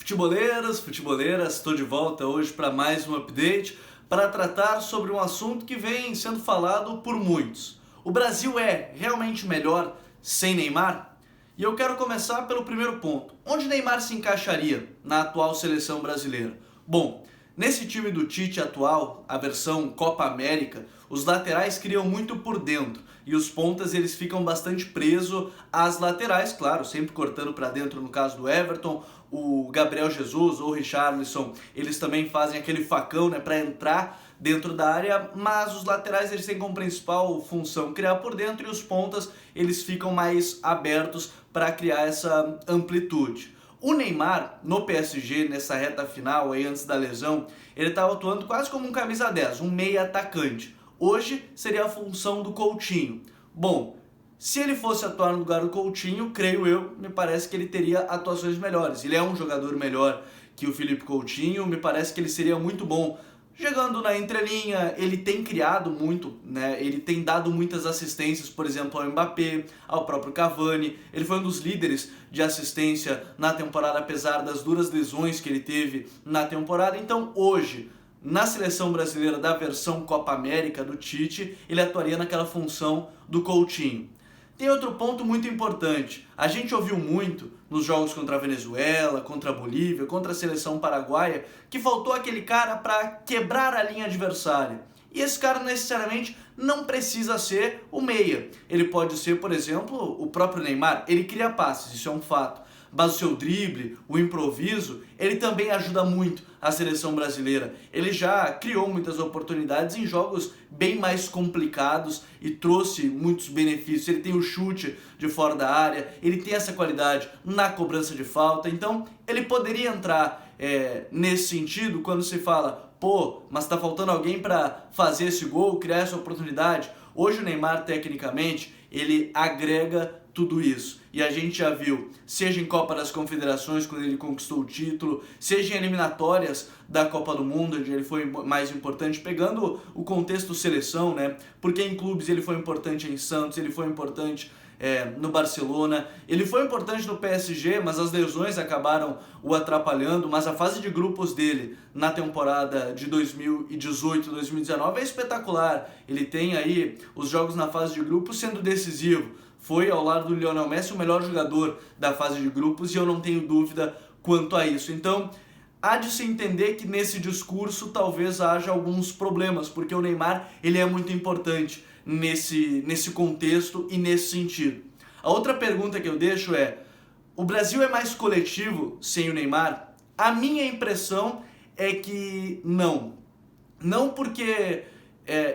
Futeboleiras, futeboleiras, estou de volta hoje para mais um update para tratar sobre um assunto que vem sendo falado por muitos. O Brasil é realmente melhor sem Neymar? E eu quero começar pelo primeiro ponto. Onde Neymar se encaixaria na atual seleção brasileira? Bom, nesse time do Tite atual, a versão Copa América, os laterais criam muito por dentro e os pontas eles ficam bastante presos às laterais, claro, sempre cortando para dentro no caso do Everton, o Gabriel Jesus ou o Richarlison, eles também fazem aquele facão, para entrar dentro da área, mas os laterais eles têm como principal função criar por dentro e os pontas eles ficam mais abertos para criar essa amplitude. O Neymar, no PSG, nessa reta final, aí antes da lesão, ele estava atuando quase como um camisa 10, um meia atacante. Hoje seria a função do Coutinho. Bom, se ele fosse atuar no lugar do Coutinho, creio eu, me parece que ele teria atuações melhores. Ele é um jogador melhor que o Philippe Coutinho, me parece que ele seria muito bom jogando na entrelinha, ele tem criado muito, ele tem dado muitas assistências, por exemplo, ao Mbappé, ao próprio Cavani, ele foi um dos líderes de assistência na temporada, apesar das duras lesões que ele teve na temporada. Então hoje, na seleção brasileira da versão Copa América do Tite, ele atuaria naquela função do Coutinho. Tem outro ponto muito importante, a gente ouviu muito nos jogos contra a Venezuela, contra a Bolívia, contra a seleção paraguaia, que faltou aquele cara para quebrar a linha adversária. E esse cara necessariamente não precisa ser o meia, ele pode ser, por exemplo, o próprio Neymar, ele cria passes, isso é um fato. Mas o seu drible, o improviso, ele também ajuda muito a seleção brasileira. Ele já criou muitas oportunidades em jogos bem mais complicados e trouxe muitos benefícios. Ele tem o chute de fora da área, ele tem essa qualidade na cobrança de falta. Então, ele poderia entrar nesse sentido quando se fala, pô, mas tá faltando alguém para fazer esse gol, criar essa oportunidade. Hoje o Neymar, tecnicamente, ele agrega tudo isso. E a gente já viu, seja em Copa das Confederações, quando ele conquistou o título, seja em eliminatórias da Copa do Mundo, onde ele foi mais importante, pegando o contexto seleção, porque em clubes ele foi importante em Santos, ele foi importante no Barcelona, ele foi importante no PSG, mas as lesões acabaram o atrapalhando, mas a fase de grupos dele na temporada de 2018-2019 é espetacular. Ele tem aí os jogos na fase de grupos sendo decisivo. Foi, ao lado do Lionel Messi, o melhor jogador da fase de grupos e eu não tenho dúvida quanto a isso. Então, há de se entender que nesse discurso talvez haja alguns problemas, porque o Neymar ele é muito importante nesse contexto e nesse sentido. A outra pergunta que eu deixo é, o Brasil é mais coletivo sem o Neymar? A minha impressão é que não. Não porque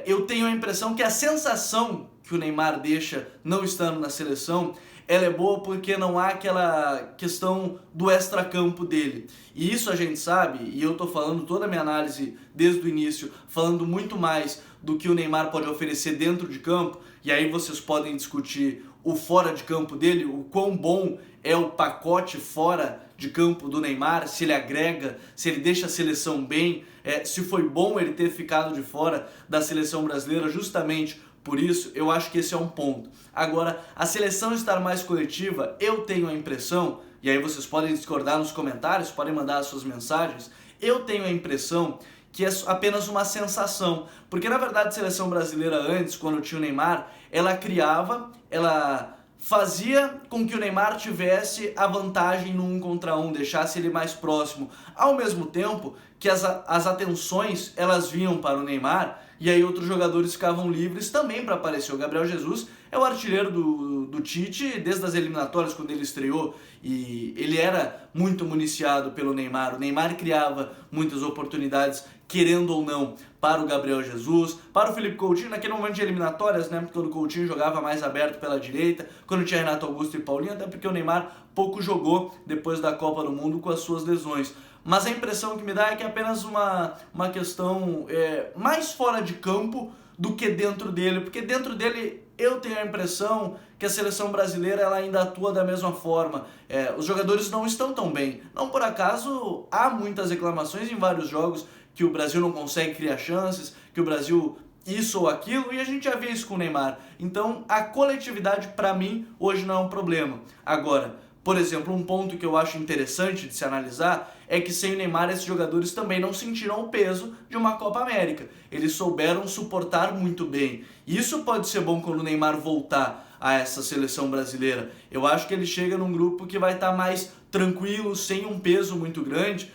eu tenho a impressão que a sensação que o Neymar deixa não estando na seleção, ela é boa porque não há aquela questão do extracampo dele. E isso a gente sabe, e eu tô falando toda a minha análise desde o início, falando muito mais do que o Neymar pode oferecer dentro de campo, e aí vocês podem discutir o fora de campo dele, o quão bom é o pacote fora de campo do Neymar, se ele agrega, se ele deixa a seleção bem, se foi bom ele ter ficado de fora da seleção brasileira justamente por isso, eu acho que esse é um ponto. Agora, a seleção estar mais coletiva, eu tenho a impressão, e aí vocês podem discordar nos comentários, podem mandar as suas mensagens, eu tenho a impressão que é apenas uma sensação. Porque, na verdade, a seleção brasileira antes, quando tinha o Neymar, ela criava, ela fazia com que o Neymar tivesse a vantagem no 1 contra 1, deixasse ele mais próximo. Ao mesmo tempo que as atenções, elas vinham para o Neymar, e aí outros jogadores ficavam livres também para aparecer. O Gabriel Jesus é o artilheiro do Tite desde as eliminatórias, quando ele estreou, e ele era muito municiado pelo Neymar. O Neymar criava muitas oportunidades, querendo ou não, para o Gabriel Jesus, para o Philippe Coutinho, naquele momento de eliminatórias, porque o Coutinho jogava mais aberto pela direita, quando tinha Renato Augusto e Paulinho, até porque o Neymar pouco jogou depois da Copa do Mundo com as suas lesões. Mas a impressão que me dá é que é apenas uma questão mais fora de campo do que dentro dele, porque dentro dele eu tenho a impressão que a seleção brasileira ela ainda atua da mesma forma. Os jogadores não estão tão bem. Não por acaso há muitas reclamações em vários jogos que o Brasil não consegue criar chances, que o Brasil isso ou aquilo, e a gente já vê isso com o Neymar. Então a coletividade para mim hoje não é um problema. Agora, Por exemplo, um ponto que eu acho interessante de se analisar é que sem o Neymar esses jogadores também não sentiram o peso de uma Copa América. Eles souberam suportar muito bem. Isso pode ser bom quando o Neymar voltar a essa seleção brasileira. Eu acho que ele chega num grupo que vai estar mais tranquilo, sem um peso muito grande,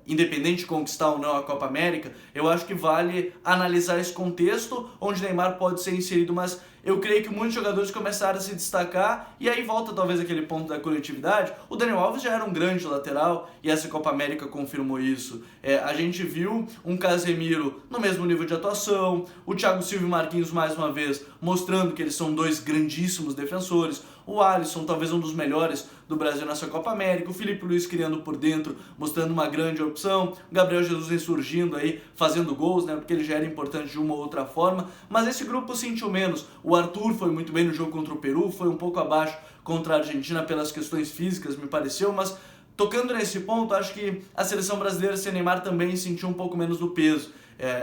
independente de conquistar ou não a Copa América. Eu acho que vale analisar esse contexto onde o Neymar pode ser inserido, mas eu creio que muitos jogadores começaram a se destacar e aí volta talvez aquele ponto da coletividade. O Daniel Alves já era um grande lateral e essa Copa América confirmou isso. A gente viu um Casemiro no mesmo nível de atuação, o Thiago Silva e o Marquinhos mais uma vez mostrando que eles são dois grandíssimos defensores, o Alisson talvez um dos melhores do Brasil nessa Copa América, o Filipe Luís criando por dentro, mostrando uma grande opção, o Gabriel Jesus ressurgindo aí, fazendo gols, né, porque ele já era importante de uma ou outra forma, mas esse grupo sentiu menos. O Arthur foi muito bem no jogo contra o Peru, foi um pouco abaixo contra a Argentina pelas questões físicas, me pareceu, mas tocando nesse ponto, acho que a seleção brasileira sem Neymar também sentiu um pouco menos do peso.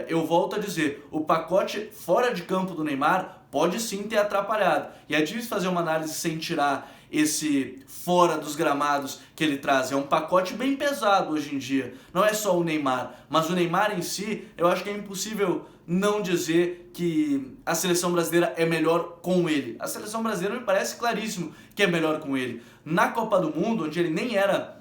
Eu volto a dizer, o pacote fora de campo do Neymar pode sim ter atrapalhado. E é difícil fazer uma análise sem tirar esse fora dos gramados que ele traz. É um pacote bem pesado hoje em dia. Não é só o Neymar, mas o Neymar em si, eu acho que é impossível não dizer que a seleção brasileira é melhor com ele. A seleção brasileira me parece claríssimo que é melhor com ele. Na Copa do Mundo, onde ele nem era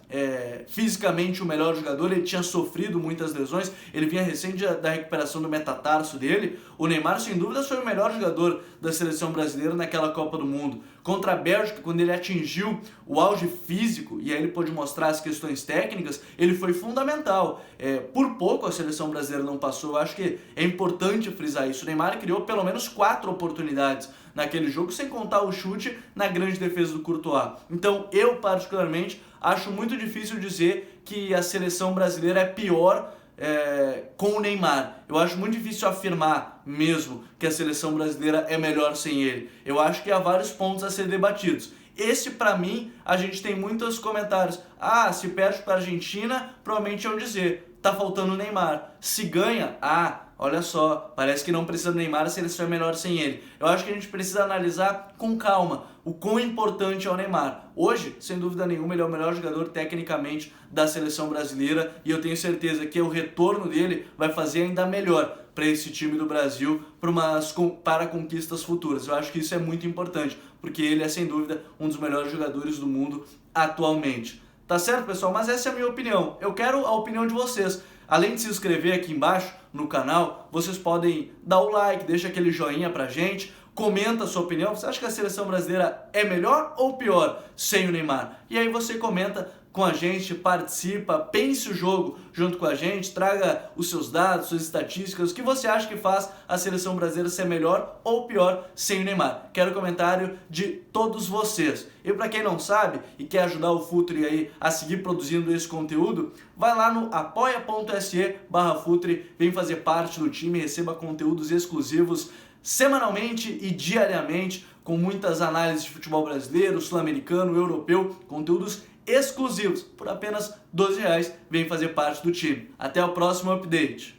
fisicamente o melhor jogador, ele tinha sofrido muitas lesões, ele vinha recente da recuperação do metatarso dele. O Neymar, sem dúvida, foi o melhor jogador da seleção brasileira naquela Copa do Mundo. Contra a Bélgica, quando ele atingiu o auge físico, e aí ele pôde mostrar as questões técnicas, ele foi fundamental. Por pouco a seleção brasileira não passou, eu acho que é importante frisar isso. O Neymar criou pelo menos 4 oportunidades naquele jogo, sem contar o chute na grande defesa do Courtois. Então, eu particularmente acho muito difícil dizer que a seleção brasileira é pior com o Neymar. Eu acho muito difícil afirmar mesmo que a seleção brasileira é melhor sem ele. Eu acho que há vários pontos a ser debatidos. Esse, pra mim, a gente tem muitos comentários. Se perde para a Argentina, provavelmente iam dizer, tá faltando o Neymar. Se ganha, olha só, parece que não precisa do Neymar, a seleção é melhor sem ele. Eu acho que a gente precisa analisar com calma o quão importante é o Neymar. Hoje, sem dúvida nenhuma, ele é o melhor jogador tecnicamente da seleção brasileira e eu tenho certeza que o retorno dele vai fazer ainda melhor para esse time do Brasil para conquistas futuras. Eu acho que isso é muito importante, porque ele é sem dúvida um dos melhores jogadores do mundo atualmente. Tá certo, pessoal? Mas essa é a minha opinião. Eu quero a opinião de vocês. Além de se inscrever aqui embaixo no canal, vocês podem dar o like, deixa aquele joinha pra gente, comenta a sua opinião. Você acha que a seleção brasileira é melhor ou pior sem o Neymar? E aí você comenta com a gente, participa, pense o jogo junto com a gente, traga os seus dados, suas estatísticas, o que você acha que faz a seleção brasileira ser melhor ou pior sem o Neymar. Quero comentário de todos vocês. E para quem não sabe e quer ajudar o Futre aí a seguir produzindo esse conteúdo, vai lá no apoia.se/Futre, vem fazer parte do time, receba conteúdos exclusivos semanalmente e diariamente, com muitas análises de futebol brasileiro, sul-americano, europeu, conteúdos exclusivos. Por apenas R$12, vem fazer parte do time. Até o próximo update.